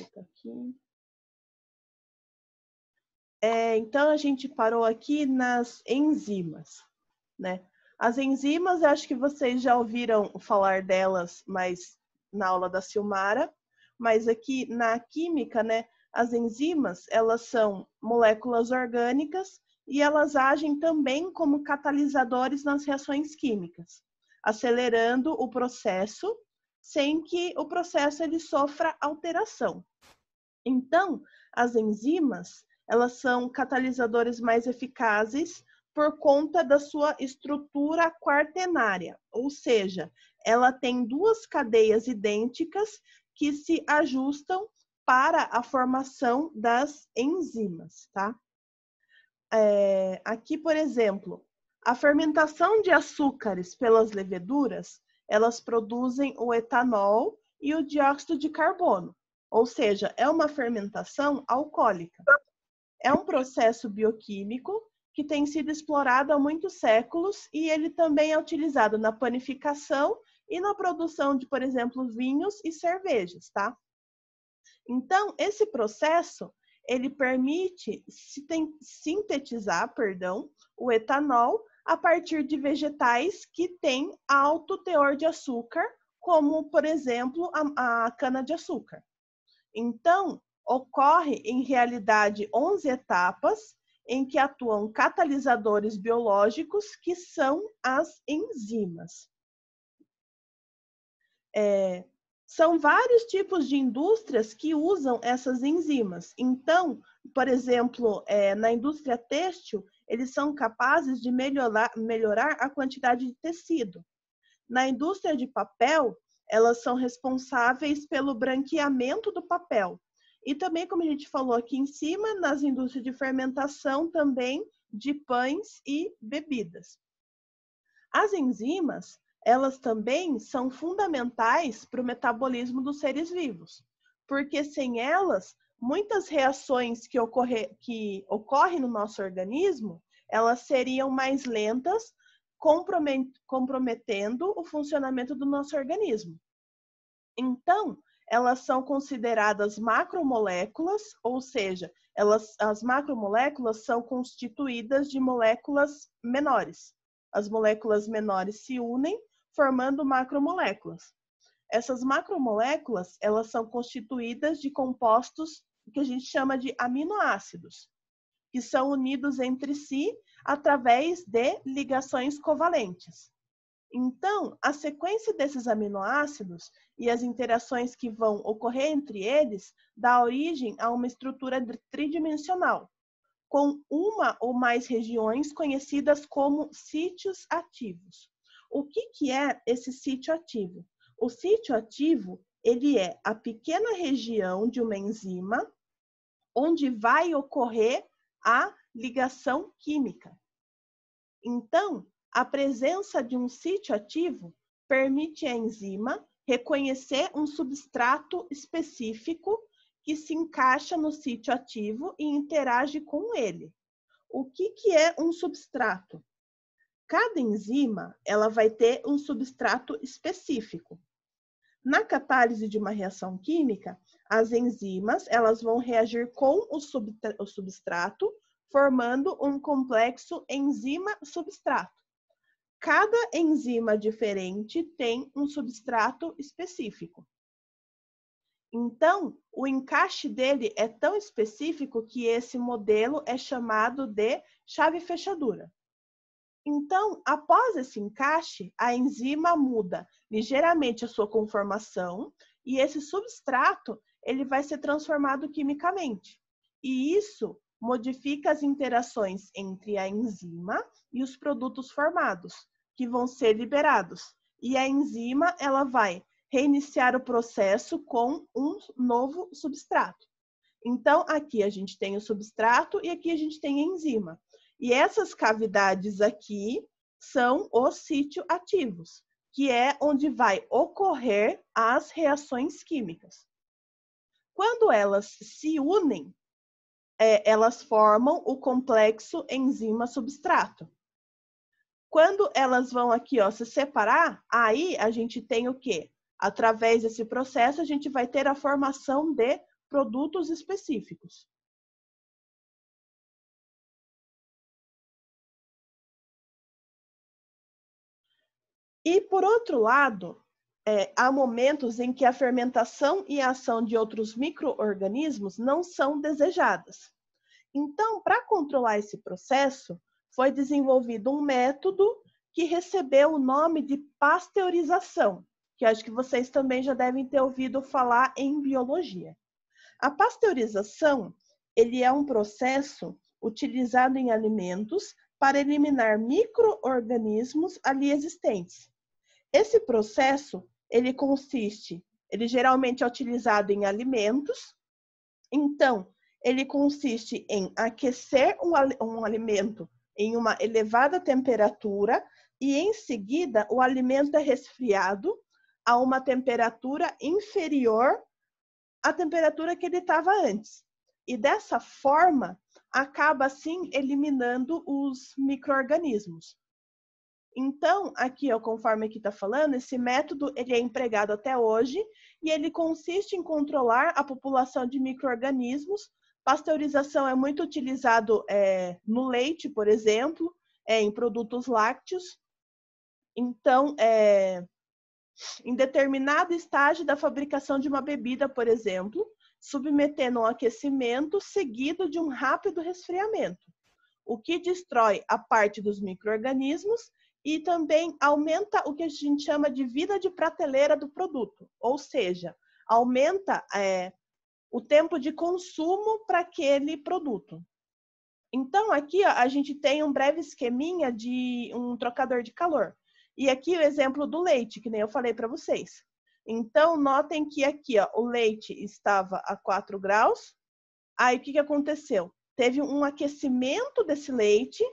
Aqui. Então, a gente parou aqui nas enzimas, né? As enzimas, acho que vocês já ouviram falar delas, mas na aula da Silmara. Mas aqui na química, né? As enzimas, elas são moléculas orgânicas e elas agem também como catalisadores nas reações químicas, acelerando o processo sem que o processo ele sofra alteração. Então, as enzimas, elas são catalisadores mais eficazes por conta da sua estrutura quaternária, ou seja, ela tem duas cadeias idênticas que se ajustam para a formação das enzimas, tá? Aqui, por exemplo, a fermentação de açúcares pelas leveduras, elas produzem o etanol e o dióxido de carbono, ou seja, é uma fermentação alcoólica. É um processo bioquímico que tem sido explorado há muitos séculos e ele também é utilizado na panificação e na produção de, por exemplo, vinhos e cervejas, tá? Então, esse processo, ele permite sintetizar, o etanol a partir de vegetais que têm alto teor de açúcar, como, por exemplo, a cana-de-açúcar. Então, ocorre, em realidade, 11 etapas em que atuam catalisadores biológicos, que são as enzimas. São vários tipos de indústrias que usam essas enzimas. Então, por exemplo, na indústria têxtil, eles são capazes de melhorar a quantidade de tecido. Na indústria de papel, elas são responsáveis pelo branqueamento do papel. E também, como a gente falou aqui em cima, nas indústrias de fermentação também de pães e bebidas. As enzimas, elas também são fundamentais para o metabolismo dos seres vivos, porque sem elas, muitas reações que ocorrem no nosso organismo, elas seriam mais lentas, comprometendo o funcionamento do nosso organismo. Então, elas são consideradas macromoléculas, ou seja, as macromoléculas são constituídas de moléculas menores. As moléculas menores se unem, formando macromoléculas. Essas macromoléculas, elas são constituídas de compostos que a gente chama de aminoácidos, que são unidos entre si através de ligações covalentes. Então, a sequência desses aminoácidos e as interações que vão ocorrer entre eles dá origem a uma estrutura tridimensional, com uma ou mais regiões conhecidas como sítios ativos. O que é esse sítio ativo? O sítio ativo, ele é a pequena região de uma enzima onde vai ocorrer a ligação química. Então, a presença de um sítio ativo permite à enzima reconhecer um substrato específico que se encaixa no sítio ativo e interage com ele. O que é um substrato? Cada enzima, ela vai ter um substrato específico. Na catálise de uma reação química, as enzimas, elas vão reagir com o substrato, formando um complexo enzima-substrato. Cada enzima diferente tem um substrato específico. Então, o encaixe dele é tão específico que esse modelo é chamado de chave-fechadura. Então, após esse encaixe, a enzima muda ligeiramente a sua conformação e esse substrato ele vai ser transformado quimicamente. E isso modifica as interações entre a enzima e os produtos formados, que vão ser liberados. E a enzima ela vai reiniciar o processo com um novo substrato. Então, aqui a gente tem o substrato e aqui a gente tem a enzima. E essas cavidades aqui são os sítios ativos, que é onde vai ocorrer as reações químicas. Quando elas se unem, elas formam o complexo enzima-substrato. Quando elas vão aqui, ó, se separar, aí a gente tem o quê? Através desse processo, a gente vai ter a formação de produtos específicos. E, por outro lado, há momentos em que a fermentação e a ação de outros micro-organismos não são desejadas. Então, para controlar esse processo, foi desenvolvido um método que recebeu o nome de pasteurização, que acho que vocês também já devem ter ouvido falar em biologia. A pasteurização, ele é um processo utilizado em alimentos para eliminar micro-organismos ali existentes. Esse processo, ele geralmente é utilizado em alimentos, então, ele consiste em aquecer um alimento em uma elevada temperatura e, em seguida, o alimento é resfriado a uma temperatura inferior à temperatura que ele estava antes. E, dessa forma, acaba, assim, eliminando os micro-organismos. Então, aqui, ó, conforme aqui está falando, esse método ele é empregado até hoje e ele consiste em controlar a população de micro-organismos. Pasteurização é muito utilizado no leite, por exemplo, em produtos lácteos. Então, em determinado estágio da fabricação de uma bebida, por exemplo, submetendo um aquecimento seguido de um rápido resfriamento, o que destrói a parte dos micro-organismos e também aumenta o que a gente chama de vida de prateleira do produto, ou seja, aumenta o tempo de consumo para aquele produto. Então, aqui ó, a gente tem um breve esqueminha de um trocador de calor. E aqui o exemplo do leite, que nem eu falei para vocês. Então, notem que aqui ó, o leite estava a 4 graus. Aí, o que aconteceu? Teve um aquecimento desse leite,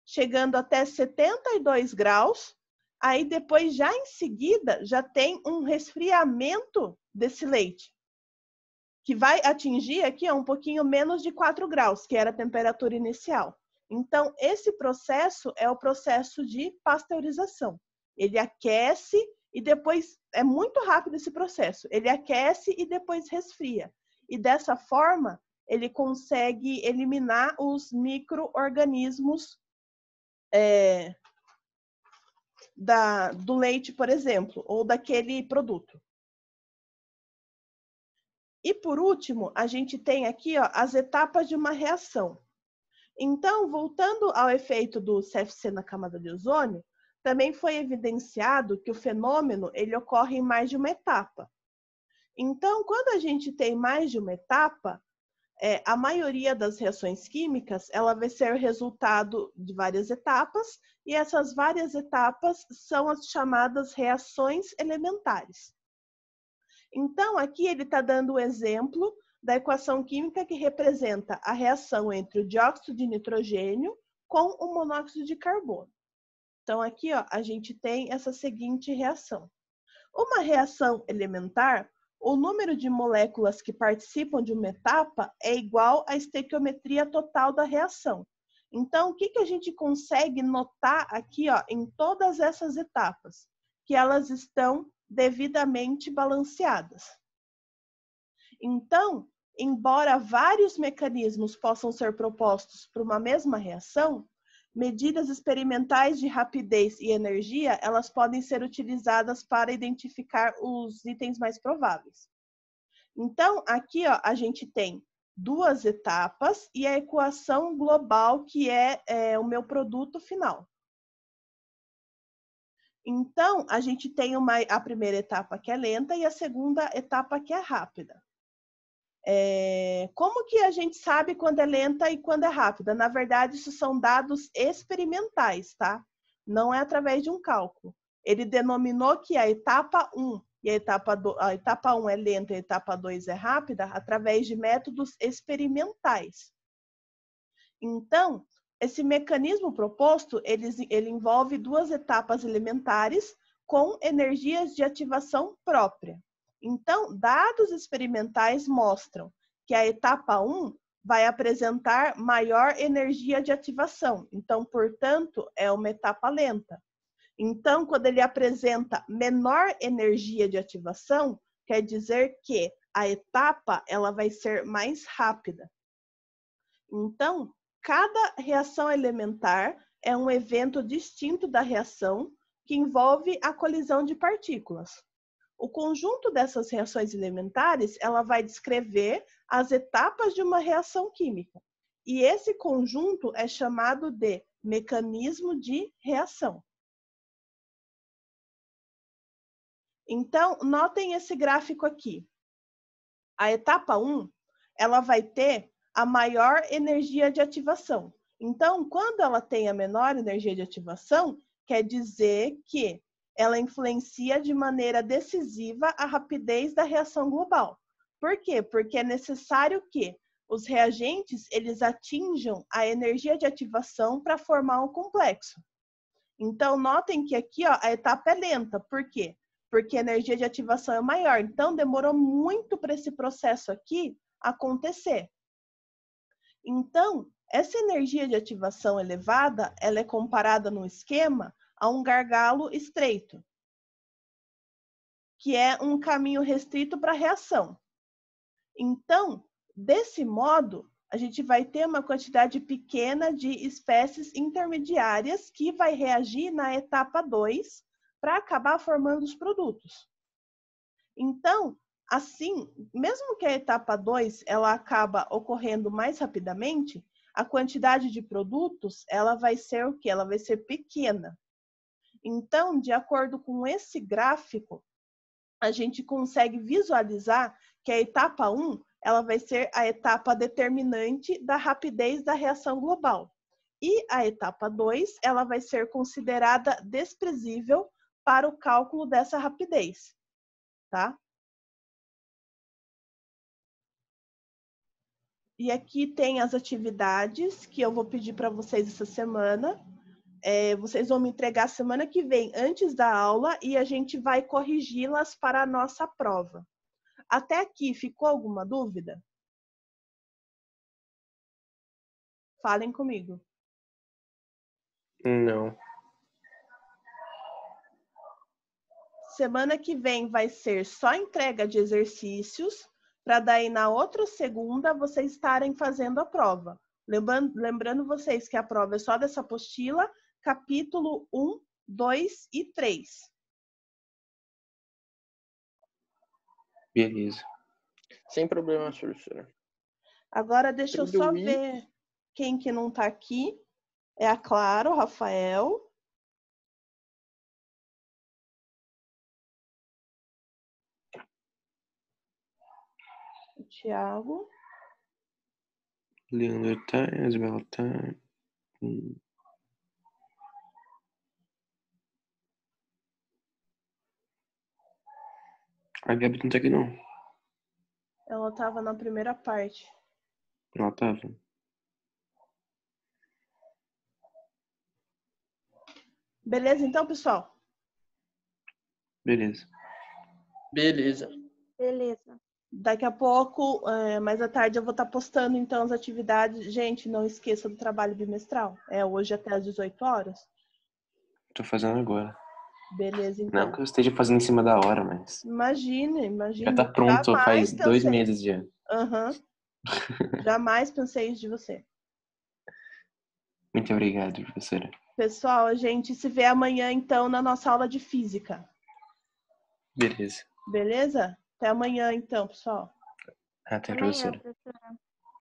chegando até 72 graus, aí depois, já em seguida, já tem um resfriamento desse leite, que vai atingir aqui um pouquinho menos de 4 graus, que era a temperatura inicial. Então, esse processo é o processo de pasteurização. Ele aquece e depois, é muito rápido esse processo, ele aquece e depois resfria. E dessa forma, ele consegue eliminar os micro-organismos do leite, por exemplo, ou daquele produto. E por último, a gente tem aqui ó, as etapas de uma reação. Então, voltando ao efeito do CFC na camada de ozônio, também foi evidenciado que o fenômeno ele ocorre em mais de uma etapa. Então, quando a gente tem mais de uma etapa, a maioria das reações químicas, ela vai ser resultado de várias etapas, e essas várias etapas são as chamadas reações elementares. Então, aqui ele está dando o exemplo da equação química que representa a reação entre o dióxido de nitrogênio com o monóxido de carbono. Então, aqui ó, a gente tem essa seguinte reação. Uma reação elementar, o número de moléculas que participam de uma etapa é igual à estequiometria total da reação. Então, o que a gente consegue notar aqui ó, em todas essas etapas? Que elas estão devidamente balanceadas. Então, embora vários mecanismos possam ser propostos para uma mesma reação, medidas experimentais de rapidez e energia, elas podem ser utilizadas para identificar os itens mais prováveis. Então, aqui ó, a gente tem duas etapas e a equação global, que é o meu produto final. Então, a gente tem a primeira etapa que é lenta e a segunda etapa que é rápida. Como que a gente sabe quando é lenta e quando é rápida? Na verdade, isso são dados experimentais, tá? Não é através de um cálculo. Ele denominou que a etapa 1 e a etapa 1 é lenta e a etapa 2 é rápida através de métodos experimentais. Então, esse mecanismo proposto, ele envolve duas etapas elementares com energias de ativação própria. Então, dados experimentais mostram que a etapa 1 vai apresentar maior energia de ativação. Então, portanto, é uma etapa lenta. Então, quando ele apresenta menor energia de ativação, quer dizer que a etapa ela vai ser mais rápida. Então, cada reação elementar é um evento distinto da reação que envolve a colisão de partículas. O conjunto dessas reações elementares, ela vai descrever as etapas de uma reação química. E esse conjunto é chamado de mecanismo de reação. Então, notem esse gráfico aqui. A etapa 1, ela vai ter a maior energia de ativação. Então, quando ela tem a menor energia de ativação, quer dizer que ela influencia de maneira decisiva a rapidez da reação global. Por quê? Porque é necessário que os reagentes eles atinjam a energia de ativação para formar um complexo. Então, notem que aqui ó, a etapa é lenta. Por quê? Porque a energia de ativação é maior. Então, demorou muito para esse processo aqui acontecer. Então, essa energia de ativação elevada, ela é comparada no esquema a um gargalo estreito, que é um caminho restrito para a reação. Então, desse modo, a gente vai ter uma quantidade pequena de espécies intermediárias que vai reagir na etapa 2 para acabar formando os produtos. Então, assim, mesmo que a etapa 2 ela acaba ocorrendo mais rapidamente, a quantidade de produtos ela vai ser o quê? Ela vai ser pequena. Então, de acordo com esse gráfico, a gente consegue visualizar que a etapa 1 ela vai ser a etapa determinante da rapidez da reação global. E a etapa 2 ela vai ser considerada desprezível para o cálculo dessa rapidez, tá? E aqui tem as atividades que eu vou pedir para vocês essa semana. Vocês vão me entregar semana que vem, antes da aula, e a gente vai corrigi-las para a nossa prova. Até aqui, ficou alguma dúvida? Falem comigo. Não. Semana que vem vai ser só entrega de exercícios, para daí na outra segunda vocês estarem fazendo a prova. Lembrando vocês que a prova é só dessa apostila, capítulo 1, 2 e 3. Beleza. Sem problema, professora. Agora deixa eu só ver quem que não está aqui. É a Clara, o Rafael. O Thiago. Leandro tá, Isabela tá. A Gabi não tá aqui, não. Ela estava na primeira parte. Ela tava. Beleza, então, pessoal? Beleza. Beleza. Beleza. Daqui a pouco, mais à tarde, eu vou estar postando, então, as atividades. Gente, não esqueça do trabalho bimestral. É hoje até às 18 horas. Tô fazendo agora. Beleza, Não então. que eu esteja fazendo em cima da hora, mas... Imagina. Já tá pronto faz 2 meses já. Aham. Jamais pensei isso de você. Muito obrigado, professora. Pessoal, a gente se vê amanhã, então, na nossa aula de física. Beleza. Beleza? Até amanhã, então, pessoal. Até, Amanhã, professora. professora.